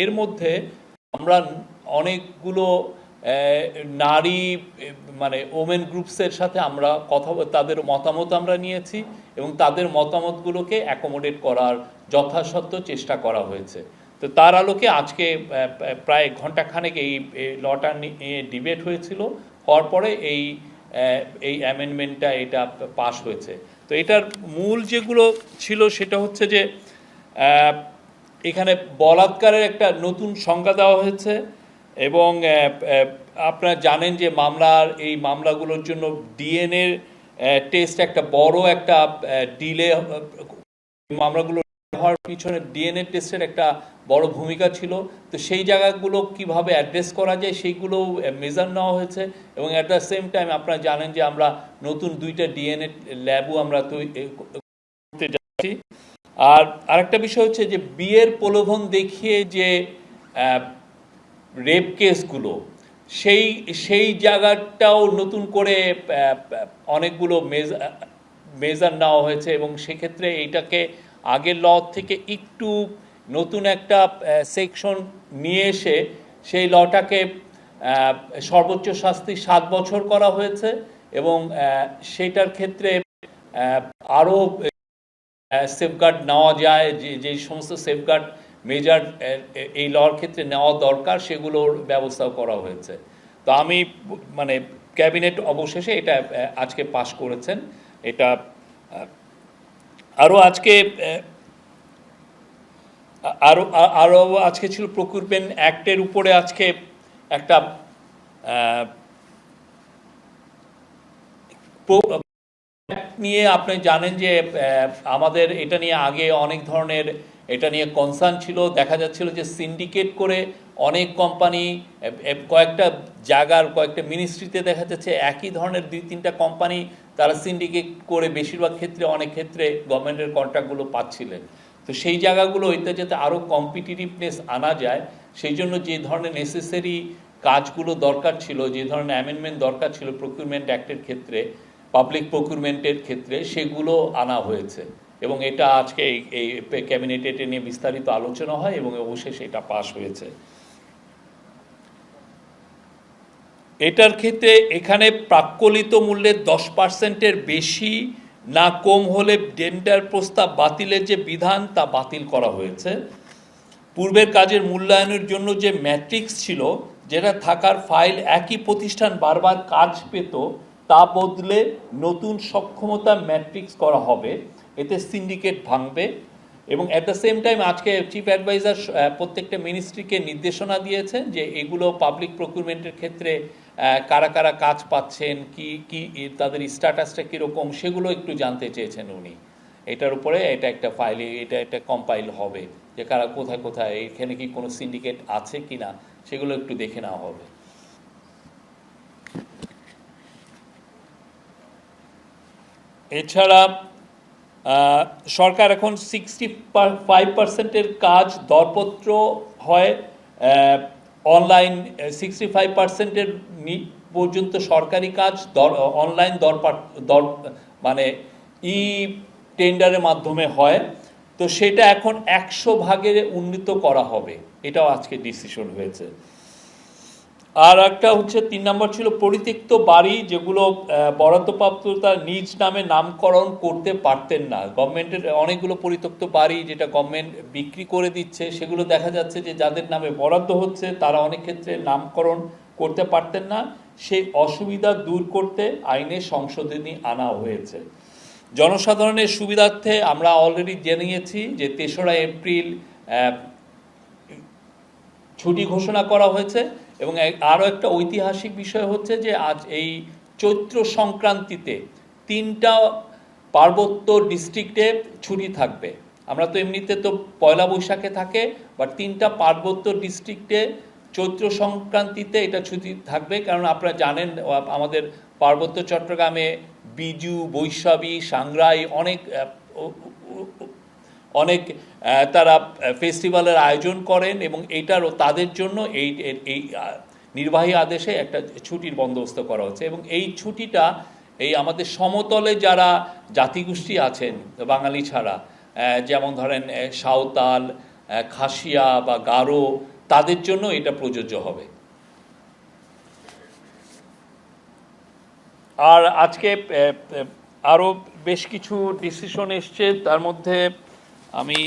এর মধ্যে আমরা অনেকগুলো নারী মানে ওমেন গ্রুপসের সাথে আমরা তাদের মতামত আমরা নিয়েছি এবং তাদের মতামতগুলোকে অ্যাকোমোডেট করার যথাসাধ্য চেষ্টা করা হয়েছে। তো তার আলোকে আজকে প্রায় ঘণ্টাখানেক এই লটা নিয়ে ডিবেট হয়েছিল, হওয়ার পরে এই অ্যামেন্ডমেন্টটা এটা পাশ হয়েছে। তো এটার মূল যেগুলো ছিল সেটা হচ্ছে যে এখানে বলাৎকারের একটা নতুন সংজ্ঞা দেওয়া হয়েছে এবং আপনারা জানেন যে এই মামলাগুলোর জন্য ডিএনএ টেস্ট একটা বড় একটা ডিলে, মামলাগুলো হওয়ার পিছনে ডিএনএ টেস্টের একটা বড় ভূমিকা ছিল। তো সেই জায়গাগুলো কিভাবে অ্যাড্রেস করা যায় সেইগুলো মেজার নেওয়া হয়েছে এবং অ্যাট দ্য সেম টাইম আপনারা জানেন যে আমরা নতুন 2টা ডিএনএ ল্যাবও আমরা করতে যাচ্ছি। আর আরেকটা বিষয় হচ্ছে যে বিয়ের প্রলোভন দেখিয়ে যে রেপ কেসগুলো, সেই জায়গাটাও নতুন করে অনেকগুলো মেজার নেওয়া হয়েছে এবং সেক্ষেত্রে এইটাকে আগের ল থেকে একটু নতুন একটা সেকশন নিয়ে এসে সেই লটাকে সর্বোচ্চ শাস্তি 7 বছর করা হয়েছে এবং সেইটার ক্ষেত্রে আরও সেফগার্ড নেওয়া যায়, যে সমস্ত সেফগার্ড মেজার এই লর ক্ষেত্রে নেওয়া দরকার সেগুলোর ব্যবস্থাও করা হয়েছে। তো আমি মানে ক্যাবিনেট অবশেষে এটা আজকে পাশ করেছেন। এটা আরও আজকে ছিল প্রকিউরমেন্ট অ্যাক্টের উপরে আজকে একটা নিয়ে আপনি জানেন যে আমাদের এটা নিয়ে আগে অনেক ধরনের এটা নিয়ে কনসার্ন ছিল। দেখা যাচ্ছিল যে সিন্ডিকেট করে অনেক কোম্পানি কয়েকটা জায়গার কয়েকটা মিনিস্ট্রিতে দেখা যাচ্ছে একই ধরনের 2-3টা কোম্পানি তারা সিন্ডিকেট করে বেশিরভাগ ক্ষেত্রে অনেক ক্ষেত্রে গভর্নমেন্টের কন্ট্রাক্টগুলো পাচ্ছিলেন। তো সেই জায়গাগুলো এতে যাতে আরও কম্পিটিটিভনেস আনা যায় সেই জন্য যে ধরনের নেসেসারি কাজগুলো দরকার ছিল, যে ধরনের অ্যামেন্ডমেন্ট দরকার ছিল প্রকিউরমেন্ট অ্যাক্টের ক্ষেত্রে, পাবলিক প্রকিউরমেন্টের ক্ষেত্রে, সেগুলো আনা হয়েছে এবং এটা আজকে এই ক্যাবিনেটে এটা নিয়ে বিস্তারিত আলোচনা হয় এবং অবশেষে এটা পাশ হয়েছে। এটার ক্ষেত্রে এখানে প্রাক্কলিত মূল্যের 10%-এর বেশি না কম হলে টেন্ডার প্রস্তাব বাতিলের যে বিধান তা বাতিল করা হয়েছে। পূর্বের কাজের মূল্যায়নের জন্য যে ম্যাট্রিক্স ছিল, যেটা থাকার ফাইল একই প্রতিষ্ঠান বারবার কাজ পেত, তা বদলে নতুন সক্ষমতা ম্যাট্রিক্স করা হবে। এতে সিন্ডিকেট ভাঙবে এবং অ্যাট দ্য সেম টাইম আজকে চিফ অ্যাডভাইজার প্রত্যেকটা মিনিস্ট্রিকে নির্দেশনা দিয়েছেন যে এগুলো পাবলিক প্রকিউরমেন্টের ক্ষেত্রে কারা কারা কাজ পাচ্ছেন, কি তাদের স্ট্যাটাসটা কীরকম, সেগুলো একটু জানতে চেয়েছেন উনি। এটার উপরে এটা একটা ফাইলে এটা একটা কম্পাইল হবে যে কারা কোথায় কোথায় এখানে কি কোনো সিন্ডিকেট আছে কি না সেগুলো একটু দেখে নেওয়া হবে। এছাড়া সরকার এখন 65%-এর কাজ দরপত্র হয় অনলাইন, 65%-এর পর্যন্ত সরকারি কাজ অনলাইন মানে টেন্ডারের মাধ্যমে হয়। তো সেটা এখন 100% উন্নীত করা হবে, এটাও আজকে ডিসিশন হয়েছে। আর একটা হচ্ছে 3 নম্বর ছিল পরিত্যক্ত বাড়ি যেগুলো বরাদ্দপ্রাপ্ত তার নিজ নামে নামকরণ করতে পারতেন না। গভর্নমেন্টের অনেকগুলো পরিত্যক্ত বাড়ি যেটা গভর্নমেন্ট বিক্রি করে দিচ্ছে, সেগুলো দেখা যাচ্ছে যে যাদের নামে বরাদ্দ হচ্ছে তারা অনেক ক্ষেত্রে নামকরণ করতে পারতেন না। সেই অসুবিধা দূর করতে আইনে সংশোধনী আনা হয়েছে। জনসাধারণের সুবিধার্থে আমরা অলরেডি জেনেছি যে 3রা এপ্রিল ছুটি ঘোষণা করা হয়েছে এবং আরও একটা ঐতিহাসিক বিষয় হচ্ছে যে আজ এই চৈত্র সংক্রান্তিতে 3টা পার্বত্য ডিস্ট্রিক্টে ছুটি থাকবে। আমরা তো এমনিতে তো পয়লা বৈশাখে থাকে, বাট 3টা পার্বত্য ডিস্ট্রিক্টে চৈত্র সংক্রান্তিতে এটা ছুটি থাকবে। কারণ আপনারা জানেন আমাদের পার্বত্য চট্টগ্রামে বিজু, বৈশাখী, সাংগ্রাই অনেক তারা ফেস্টিভ্যালের আয়োজন করেন এবং এইটারও তাদের জন্য এই নির্বাহী আদেশে একটা ছুটির বন্দোবস্ত করা হচ্ছে এবং এই ছুটিটা এই আমাদের সমতলে যারা জাতিগোষ্ঠী আছেন বাঙালি ছাড়া, যেমন ধরেন সাঁওতাল, খাসিয়া বা গারো, তাদের জন্য এটা প্রযোজ্য হবে। আর আজকে আরও বেশ কিছু ডিসিশন এসছে, তার মধ্যে আমি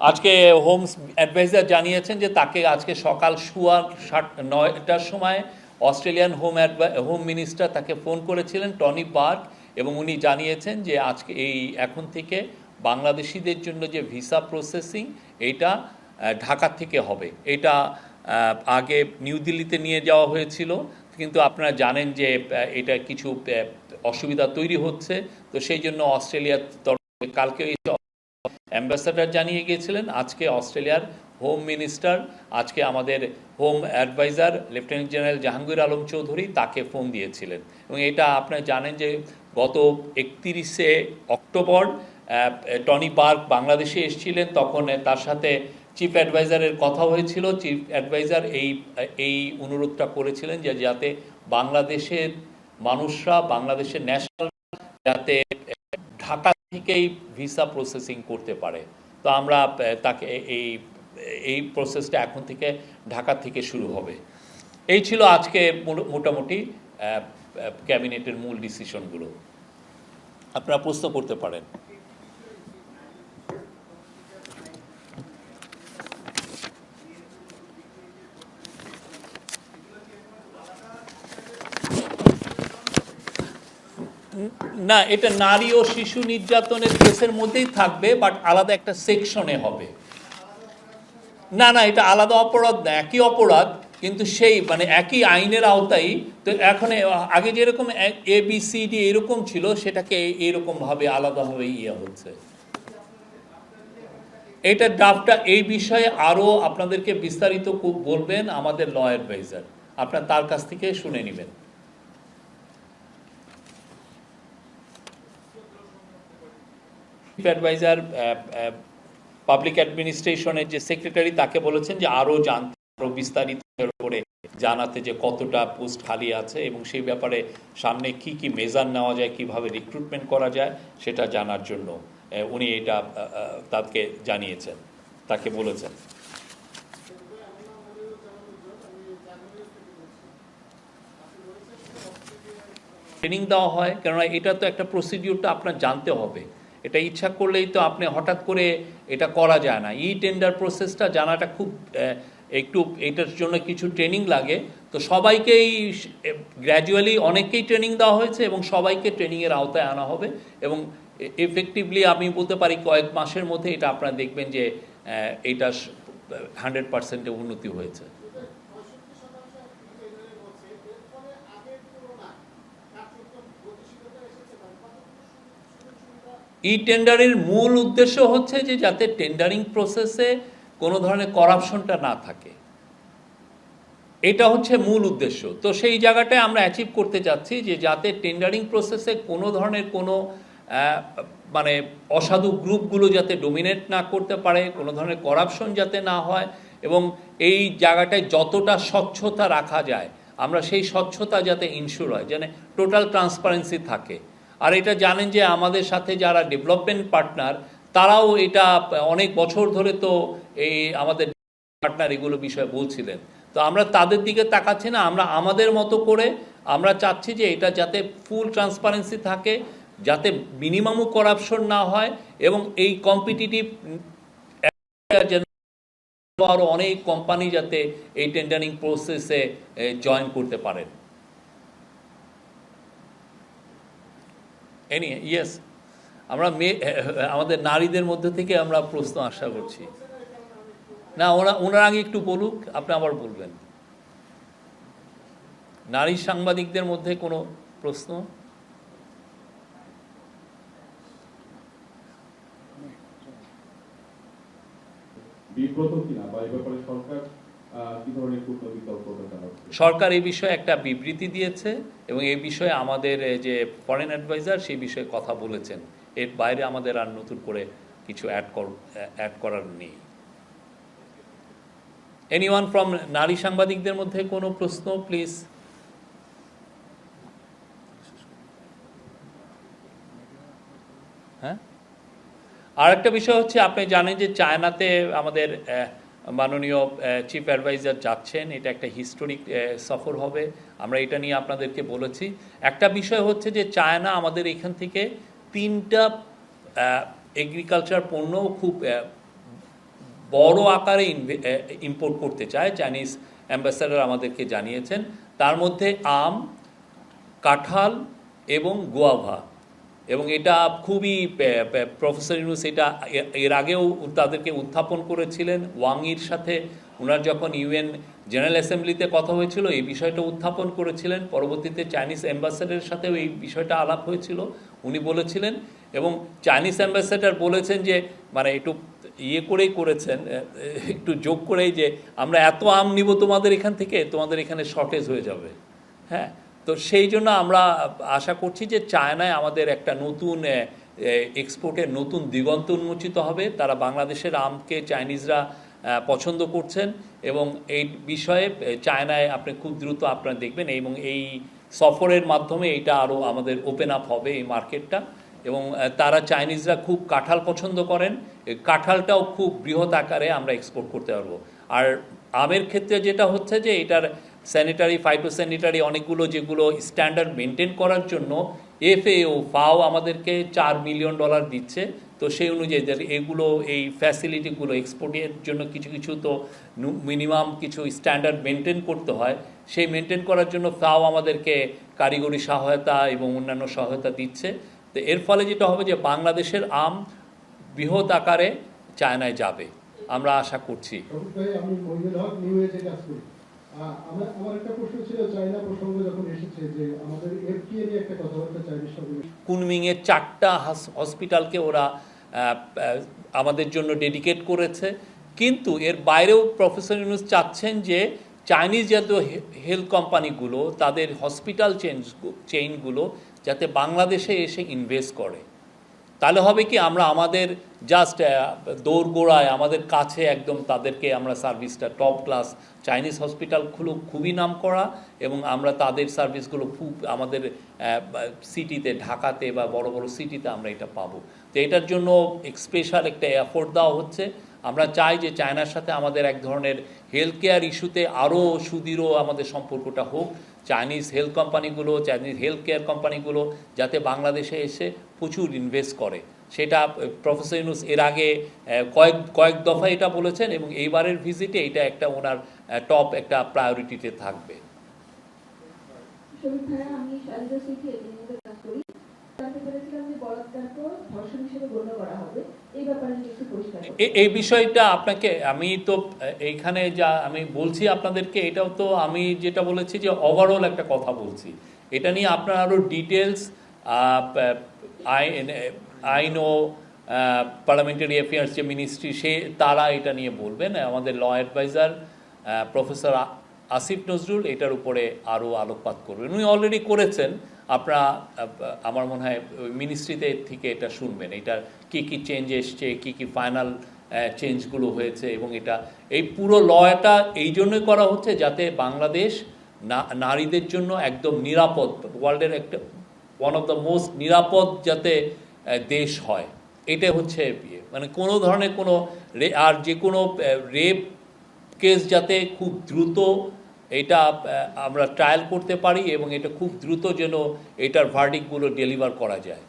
আজকে হোম অ্যাডভাইজার জানিয়েছেন যে তাকে আজকে সকাল 9টার সময় অস্ট্রেলিয়ান হোম মিনিস্টার তাকে ফোন করেছিলেন, টনি বার্ক, এবং উনি জানিয়েছেন যে আজকে এখন থেকে বাংলাদেশিদের জন্য যে ভিসা প্রসেসিং এইটা ঢাকা থেকে হবে। এটা আগে নিউ দিল্লিতে নিয়ে যাওয়া হয়েছিল, কিন্তু আপনারা জানেন যে এটা কিছু অসুবিধা তৈরি হচ্ছে, তো সেই জন্য অস্ট্রেলিয়ার তরফে কালকে অ্যাম্বাসাডার জানিয়ে গিয়েছিলেন, আজকে অস্ট্রেলিয়ার হোম মিনিস্টার, আজকে আমাদের home adviser lieutenant general Jahangir Alam Chowdhury তাকে ফোন দিয়েছিলেন। এবং এটা আপনারা জানেন যে গত 31শে অক্টোবর টনি বার্ক বাংলাদেশে এসেছিলেন, তখন তার সাথে চিফ অ্যাডভাইজারের কথা হয়েছিল। চিফ অ্যাডভাইজার এই অনুরোধটা করেছিলেন যে যাতে বাংলাদেশের মানুষরা, বাংলাদেশের ন্যাশনাল যাতে ঢাকা থেকেই ভিসা প্রসেসিং করতে পারে। তো আমরা তাকে এই প্রসেসটা এখন থেকে ঢাকা থেকে শুরু হবে। এই ছিল আজকে মোটামুটি ক্যাবিনেটের মূল ডিসিশনগুলো। আপনারা প্রশ্ন করতে পারেন। না, এটা নারী ও শিশু নির্যাতনের কেসের মধ্যেই থাকবে, বাট আলাদা একটা সেকশনে হবে। না না, এটা আলাদা অপরাধ না, একই অপরাধ, কিন্তু সেই মানে একই আইনের আওতায়। তো এখন আগে যেরকম ABCD এরকম ছিল, সেটাকে এরকমভাবে আলাদাভাবে হচ্ছে। এটা ড্রাফটটা এই বিষয়ে আরও আপনাদেরকে বিস্তারিত বলবেন আমাদের ল অ্যাডভাইজার, আপনার তার কাছ থেকে শুনে নেবেন। অ্যাডভাইজার পাবলিক অ্যাডমিনিস্ট্রেশনের যে সেক্রেটারি, তাকে বলেছেন যে আরও বিস্তারিত করে জানাতে যে কতটা পোস্ট খালি আছে এবং সেই ব্যাপারে সামনে কি কি মেজার নেওয়া যায়, কিভাবে রিক্রুটমেন্ট করা যায় সেটা জানার জন্য উনি এটা তাকে জানিয়েছেন, তাকে বলেছেন। ট্রেনিং দেওয়া হয়, কেননা এটা তো একটা প্রসিডিউরটা আপনার জানতে হবে। এটা ইচ্ছা করলেই তো আপনি হঠাৎ করে এটা করা যায় না। টেন্ডার প্রসেসটা জানাটা খুব একটু, এটার জন্য কিছু ট্রেনিং লাগে। তো সবাইকেই গ্র্যাজুয়ালি অনেককেই ট্রেনিং দেওয়া হয়েছে এবং সবাইকে ট্রেনিংয়ের আওতায় আনা হবে, এবং এফেক্টিভলি আমি বলতে পারি কয়েক মাসের মধ্যে এটা আপনারা দেখবেন যে এটা 100% উন্নতি হয়েছে। টেন্ডারের মূল উদ্দেশ্য হচ্ছে যে যাতে টেন্ডারিং প্রসেসে কোনো ধরনের করাপশনটা না থাকে, এটা হচ্ছে মূল উদ্দেশ্য। তো সেই জায়গাটায় আমরা অ্যাচিভ করতে চাচ্ছি যে যাতে টেন্ডারিং প্রসেসে কোনো ধরনের কোনো মানে অসাধু গ্রুপগুলো যাতে ডোমিনেট না করতে পারে, কোনো ধরনের করাপশন যাতে না হয়, এবং এই জায়গাটায় যতটা স্বচ্ছতা রাখা যায় আমরা সেই স্বচ্ছতা যাতে ইনশিওর হয়, যেন টোটাল ট্রান্সপারেন্সি থাকে। আর এটা জানেন যে আমাদের সাথে যারা ডেভেলপমেন্ট পার্টনার, তারাও এটা অনেক বছর ধরে তো এই আমাদের পার্টনার এগুলো বিষয়ে বলছিলেন। তো আমরা তাদের দিকে তাকাচ্ছি না, আমরা আমাদের মতো করে আমরা চাচ্ছি যে এটা যাতে ফুল ট্রান্সপারেন্সি থাকে, যাতে মিনিমামও করাপশন না হয়, এবং এই কম্পিটিটিভ আরও অনেক কোম্পানি যাতে এই টেন্ডারিং প্রসেসে জয়েন করতে পারেন। ইয়েস, আমরা আমাদের নারীদের মধ্যে থেকে আমরা প্রশ্ন আশা করছি। না, ওনার আগে একটু বলুক, আপনি আবার বলবেন। নারী সাংবাদিকদের মধ্যে কোনো প্রশ্ন? সরকার এই বিষয়ে একটা বিবৃতি দিয়েছে এবং এই বিষয়ে আমাদের যে ফরেন অ্যাডভাইজার সেই বিষয়ে কথা বলেছেন। এর বাইরে আমাদের আর নতুন করে কিছু অ্যাড করার নেই। এনিওয়ান ফ্রম নারী সাংবাদিকদের মধ্যে কোনো প্রশ্ন, প্লিজ? হ্যাঁ, আর একটা বিষয় হচ্ছে আপনি জানেন যে চায়নাতে আমাদের মাননীয় চিফ অ্যাডভাইজার যাচ্ছেন, এটা একটা হিস্টোরিক সফর হবে, আমরা এটা নিয়ে আপনাদেরকে বলেছি। একটা বিষয় হচ্ছে যে চায়না আমাদের এখান থেকে 3টা এগ্রিকালচার পণ্য খুব বড় আকারে ইম্পোর্ট করতে চায়, চাইনিজ অ্যাম্বাসাডার আমাদেরকে জানিয়েছেন। তার মধ্যে আম, কাঁঠাল এবং গোয়াভা, এবং এটা খুবই প্রফেসর ইউনুস এটা এর আগেও তাদেরকে উত্থাপন করেছিলেন। ওয়াংয়ের সাথে ওনার যখন ইউএন জেনারেল অ্যাসেম্বলিতে কথা হয়েছিল এই বিষয়টা উত্থাপন করেছিলেন। পরবর্তীতে চাইনিজ অ্যাম্বাসেডারের সাথেও এই বিষয়টা আলাপ হয়েছিল, উনি বলেছিলেন। এবং চাইনিজ অ্যাম্বাসেডার বলেছেন যে মানে একটু করেই করেছেন, একটু যোগ করেই, যে আমরা এত আম নিব তোমাদের এখান থেকে, তোমাদের এখানে শর্টেজ হয়ে যাবে। হ্যাঁ, তো সেই জন্য আমরা আশা করছি যে চায়নায় আমাদের একটা নতুন এক্সপোর্টের নতুন দিগন্ত উন্মোচিত হবে। তারা বাংলাদেশের আমকে চাইনিজরা পছন্দ করছেন, এবং এই বিষয়ে চায়নায় আপনি খুব দ্রুত আপনারা দেখবেন, এবং এই সফরের মাধ্যমে এটা আরও আমাদের ওপেন আপ হবে এই মার্কেটটা। এবং তারা চাইনিজরা খুব কাঁঠাল পছন্দ করেন, কাঁঠালটাও খুব বৃহৎ আকারে আমরা এক্সপোর্ট করতে পারবো। আর আমের ক্ষেত্রে যেটা হচ্ছে যে এটার স্যানিটারি, ফাইটোস্যানিটারি অনেকগুলো যেগুলো স্ট্যান্ডার্ড মেনটেন করার জন্য ফাও আমাদেরকে $4 মিলিয়ন দিচ্ছে। তো সেই অনুযায়ী এগুলো এই ফ্যাসিলিটিগুলো এক্সপোর্টের জন্য কিছু কিছু তো মিনিমাম কিছু স্ট্যান্ডার্ড মেনটেন করতে হয়, সেই মেনটেন করার জন্য ফাও আমাদেরকে কারিগরি সহায়তা এবং অন্যান্য সহায়তা দিচ্ছে। তো এর ফলে যেটা হবে যে বাংলাদেশের আম বৃহৎ আকারে চায়নায় যাবে, আমরা আশা করছি। আমি মহিদুল হক, নিউ এজে কাজ করি। আমার একটা প্রশ্ন ছিল, চায়না প্রসঙ্গ যখন এসেছে, যে আমাদের এফটিএ নিয়ে একটা কথাবার্তা চাইনিজ সঙ্গে কুনমিংয়ের 4টা হসপিটালকে ওরা আমাদের জন্য ডেডিকেট করেছে। কিন্তু এর বাইরেও প্রফেসর ইউনুস চাচ্ছেন যে চাইনিজ জাতীয় হেলথ কোম্পানিগুলো তাদের হসপিটাল চেইনগুলো যাতে বাংলাদেশে এসে ইনভেস্ট করে। তাহলে হবে কি, আমরা আমাদের জাস্ট দৌড়গোড়ায় আমাদের কাছে একদম তাদেরকে আমরা সার্ভিসটা টপ ক্লাস চাইনিজ হসপিটালগুলো খুবই নাম করা, এবং আমরা তাদের সার্ভিসগুলো খুব আমাদের সিটিতে, ঢাকাতে বা বড় বড় সিটিতে আমরা এটা পাবো। তো এটার জন্য স্পেশাল একটা এফোর্ট দেওয়া হচ্ছে। আমরা চাই যে চায়নার সাথে আমাদের এক ধরনের হেলথ কেয়ার ইস্যুতে আরও সুদৃঢ় আমাদের সম্পর্কটা হোক। চাইনিজ হেলথ কোম্পানিগুলো, চাইনিজ হেলথ কেয়ার কোম্পানিগুলো যাতে বাংলাদেশে এসে প্রচুর ইনভেস্ট করে, সেটা প্রফেসর ইউনুস এর আগে কয়েক দফা এটা বলেছেন, এবং এইবারের ভিজিটে এটা একটা ওনার টপ একটা প্রায়োরিটিতে থাকবে। এই বিষয়টা আপনাকে আমি তো এইখানে যা আমি বলছি আপনাদেরকে, এটাও তো আমি যেটা বলেছি যে ওভারঅল একটা কথা বলছি, এটা নিয়ে আপনার আরও ডিটেলস আইন ও পার্লামেন্টারি অ্যাফেয়ার্স যে মিনিস্ট্রি তারা এটা নিয়ে বলবেন। আমাদের law adviser professor Asif Nazrul এটার উপরে আরও আলোকপাত করবেন, উনি অলরেডি করেছেন। আপনারা আমার মনে হয় মিনিস্ট্রিতে থেকে এটা শুনবেন, এটার কী কী চেঞ্জ এসছে, কী কী ফাইনাল চেঞ্জগুলো হয়েছে। এবং এটা এই পুরো লটা এই জন্যই করা হচ্ছে যাতে বাংলাদেশ নারীদের জন্য একদম নিরাপদ, ওয়ার্ল্ডের একটা ওয়ান অফ দ্য মোস্ট নিরাপদ যাতে দেশ হয়। এটা হচ্ছে মানে কোনো ধরনের কোনো আর যে কোনো রেপ কেস যাতে খুব দ্রুত এটা আমরা ট্রায়াল করতে পারি, এবং এটা খুব দ্রুত যেন এটার ভার্ডিক্টগুলো ডেলিভার করা যায়।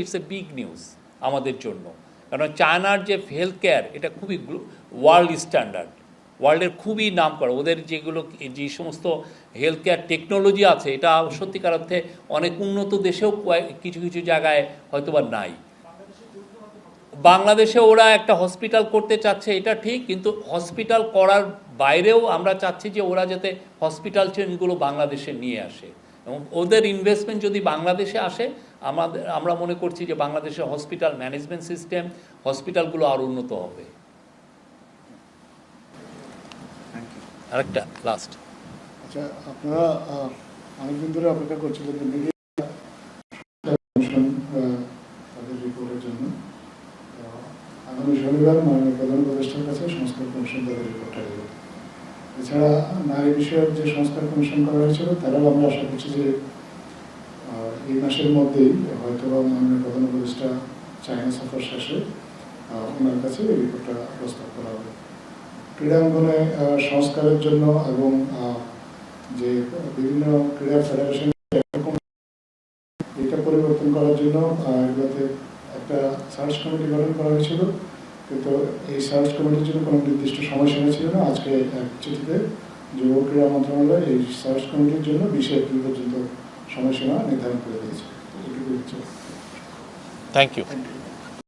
ইটস এ বিগ নিউজ আমাদের জন্য, কারণ চায়নার যে হেলথ কেয়ার এটা খুবই ওয়ার্ল্ড স্ট্যান্ডার্ড, ওয়ার্ল্ডের খুবই নাম করা। ওদের যেগুলো যে সমস্ত হেলথ কেয়ার টেকনোলজি আছে এটা সত্যিকার অর্থে অনেক উন্নত দেশেও কিছু কিছু জায়গায় হয়তোবা নাই। বাংলাদেশে ওরা একটা হসপিটাল করতে চাচ্ছে, এটা ঠিক, কিন্তু হসপিটাল করার বাইরেও আমরা চাচ্ছি যে ওরা যাতে হসপিটাল চেনগুলো বাংলাদেশে নিয়ে আসে, এবং ওদের ইনভেস্টমেন্ট যদি বাংলাদেশে আসে আমরা মনে করছি যে বাংলাদেশের হসপিটাল ম্যানেজমেন্ট সিস্টেম, হসপিটালগুলো আরও উন্নত হবে। আরেকটা লাস্ট, আচ্ছা, আপনারা অনেকদিন ধরে অপেক্ষা করছিলেন তাদের রিপোর্টের জন্য। আগামী শনিবার মাননীয় প্রধান উপদেষ্টার কাছে সংস্কার কমিশন তাদের রিপোর্টটা দেবে। এছাড়া নারী বিষয়ক যে সংস্কার কমিশন করা হয়েছিল তারাও আমরা আশা করছি যে এই মাসের মধ্যেই হয়তো বা মাননীয় প্রধান উপদেষ্টা চায়না সফর শেষে ওনার কাছে এই রিপোর্টটা প্রস্তাব করা হবে। ক্রীড়াঙ্গনে সংস্কারের জন্য এবং যে বিভিন্ন ক্রীড়া ফেডারেশন এটা পরিবর্তন করার জন্য এগুলোতে একটা সার্চ কমিটি গঠন করা হয়েছিল, কিন্তু এই সার্চ কমিটির জন্য কোনো নির্দিষ্ট সময়সীমা ছিল না। আজকে এক চিঠিতে যুব ক্রীড়া মন্ত্রণালয় এই সার্চ কমিটির জন্য 20 এপ্রিল পর্যন্ত সময়সীমা নির্ধারণ করে দিয়েছে। Thank you. Thank you.